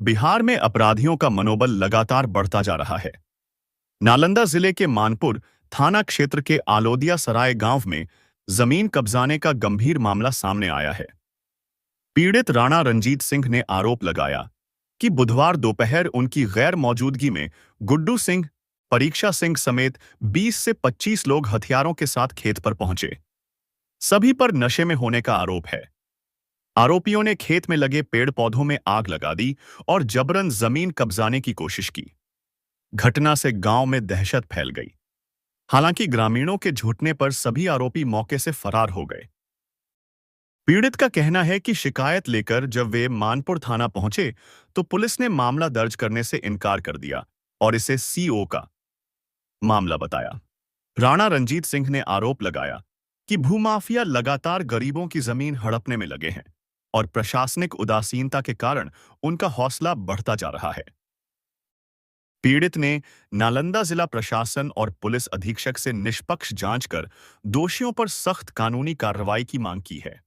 बिहार में अपराधियों का मनोबल लगातार बढ़ता जा रहा है। नालंदा जिले के मानपुर थाना क्षेत्र के आलोदिया सराय गांव में जमीन कब्जाने का गंभीर मामला सामने आया है। पीड़ित राणा रंजीत सिंह ने आरोप लगाया कि बुधवार दोपहर उनकी गैर मौजूदगी में गुड्डू सिंह, परीक्षा सिंह समेत 20 से 25 लोग हथियारों के साथ खेत पर पहुंचे। सभी पर नशे में होने का आरोप है। आरोपियों ने खेत में लगे पेड़ पौधों में आग लगा दी और जबरन जमीन कब्जाने की कोशिश की। घटना से गांव में दहशत फैल गई। हालांकि ग्रामीणों के झूठने पर सभी आरोपी मौके से फरार हो गए। पीड़ित का कहना है कि शिकायत लेकर जब वे मानपुर थाना पहुंचे तो पुलिस ने मामला दर्ज करने से इनकार कर दिया और इसे सीओ का मामला बताया। राणा रंजीत सिंह ने आरोप लगाया कि भूमाफिया लगातार गरीबों की जमीन हड़पने में लगे हैं और प्रशासनिक उदासीनता के कारण उनका हौसला बढ़ता जा रहा है। पीड़ित ने नालंदा जिला प्रशासन और पुलिस अधीक्षक से निष्पक्ष जांच कर दोषियों पर सख्त कानूनी कार्रवाई की मांग की है।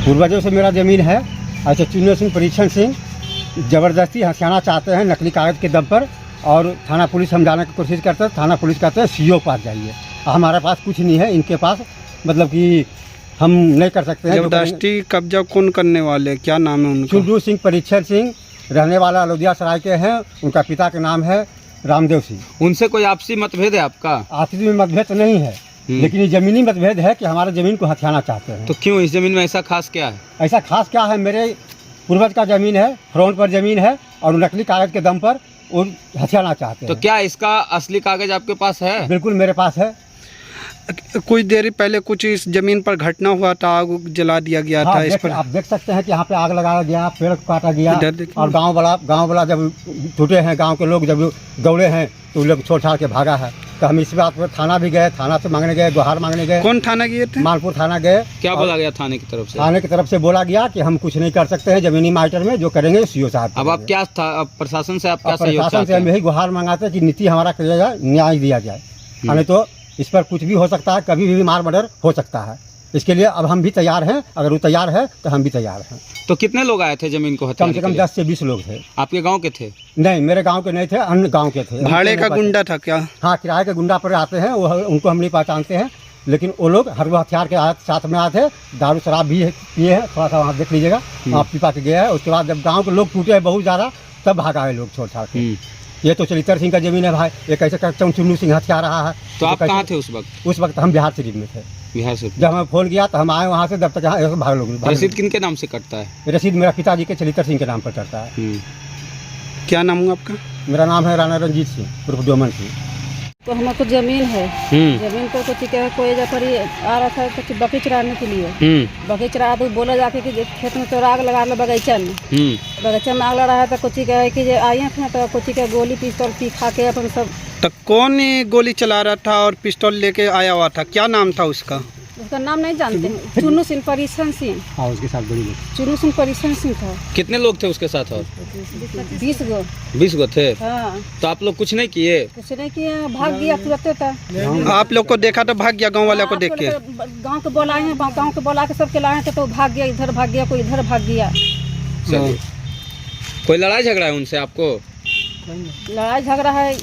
पूर्वजों से मेरा ज़मीन है। अच्छा, चुन्नू सिंह, परीक्षण सिंह ज़बरदस्ती हथियाना चाहते हैं नकली कागज़ के दम पर, और थाना पुलिस हम जाने की कोशिश करते हैं। थाना पुलिस कहते हैं सीओ के पास जाइए। हमारे पास कुछ नहीं है, इनके पास मतलब कि हम नहीं कर सकते हैं। जबरदस्ती कब्जा कौन करने वाले, क्या नाम है उनका? चुन्नू सिंह, परीक्षण सिंह, रहने वाला आलोदिया सराय के हैं। उनका पिता का नाम है रामदेव सिंह। उनसे कोई आपसी मतभेद है आपका? आपसी में मतभेद तो नहीं है, लेकिन ये जमीनी मतभेद है कि हमारे ज़मीन को हथियाना चाहते हैं। तो क्यों, इस जमीन में ऐसा खास क्या है? ऐसा खास क्या है? मेरे पूर्वज का ज़मीन है, फ्रंट पर ज़मीन है, और नकली कागज़ के दम पर वो हथियाना चाहते हैं। तो क्या इसका असली कागज आपके पास है? बिल्कुल मेरे पास है। कुछ देर पहले कुछ इस जमीन पर घटना हुआ था, आग जला दिया गया था। इस पर आप देख सकते हैं कि यहाँ पे आग लगाया गया, पेड़ काटा गया, इधर और गांव वाला जब टूटे हैं, गांव के लोग जब दौड़े हैं तो वो लोग छोड़ छाड़ के भागा है। तो हम इस बात पर थाना भी गए, थाना से मांगने गए, गुहार मांगने गए। कौन थाना गए थे? मानपुर थाना गए। क्या बोला गया थाने की तरफ से? थाने की तरफ से बोला गया कि हम कुछ नहीं कर सकते हैं जमीनी मैटर में, जो करेंगे सीओ साहब। अब आप क्या था, अब प्रशासन से आप क्या सहयोग प्रशासन से चाहते हम हैं? यही गुहार मंगाते हैं कि नीति हमारा किया जाए, न्याय दिया जाए। नहीं तो इस पर कुछ भी हो सकता है, कभी भी मार मर्डर हो सकता है। इसके लिए अब हम भी तैयार हैं। अगर वो तैयार है तो हम भी तैयार हैं। तो कितने लोग आए थे जमीन को कम हथियाने से के कम लिए? 10 से 20 लोग थे। आपके गांव के थे? नहीं, मेरे गांव के नहीं थे, अन्य गांव के थे। भाड़े का गुंडा था क्या? हाँ, किराए के गुंडा पर आते हैं वो, उनको हम नहीं पहचानते हैं। लेकिन वो लोग हर वो हथियार के साथ में आए थे। दारू शराब भी पिए हैं, थोड़ा सा वहाँ देख लीजिएगा, वहाँ पीपा के गया है। उसके बाद जब गाँव के लोग टूटे हैं बहुत ज़्यादा, तब भागा है लोग छोड़ छाड़ के। ये तो चलितर सिंह का जमीन है भाई, ये कैसे चुन्नू सिंह हथिया रहा है। तो आप कहाँ थे उस वक्त? उस वक्त हम बिहार शरीफ में थे। बिहार से? जब हमें फोन किया तो हम आए वहाँ से, जब तक यहाँ भाग लोग। रसीद किनके नाम से कटता है? रसीद मेरा पिताजी के चलितर सिंह के नाम पर चढ़ता है। क्या नाम हुआ आपका? मेरा नाम है राणा रंजीत सिंह उर्फ डोमन सिंह। तो हमको जमीन है, जमीन को कुछ क्या कोई जफर आ रहा था कुछ बकरी चराने के लिए। बकरी चरा तो बोला जाके कि खेत में तो आग लगा लो बगीचा में। बगीचा में आग लगा है तो कुछ कहे कि आइए थे तो कुछ के गोली पिस्तौल पी खा के अपन सब। तो कौन गोली चला रहा था और पिस्तौल लेके आया हुआ था, क्या नाम था उसका? उसका नाम नहीं जानते हैं। चुन्नू सिंह, परिसन सिंह। हाँ उसके साथ बड़ी लोग। चुन्नू सिंह, परिसन सिंह था। कितने लोग थे उसके साथ और 20 गो। 20 गो थे। हाँ, तो आप लोग कुछ नहीं किए? कुछ नहीं किए, भाग गया तुरंत था। आप लोग को देखा तो भाग गया गांव वाले को देख के? गांव के बुलाए हैं, गांव के बुला के सबके लाए थे तो भाग गया, इधर भाग गया, कोई इधर भाग गया। चलिए, कोई लड़ाई झगड़ा है उनसे आपको? लड़ाई झगड़ा है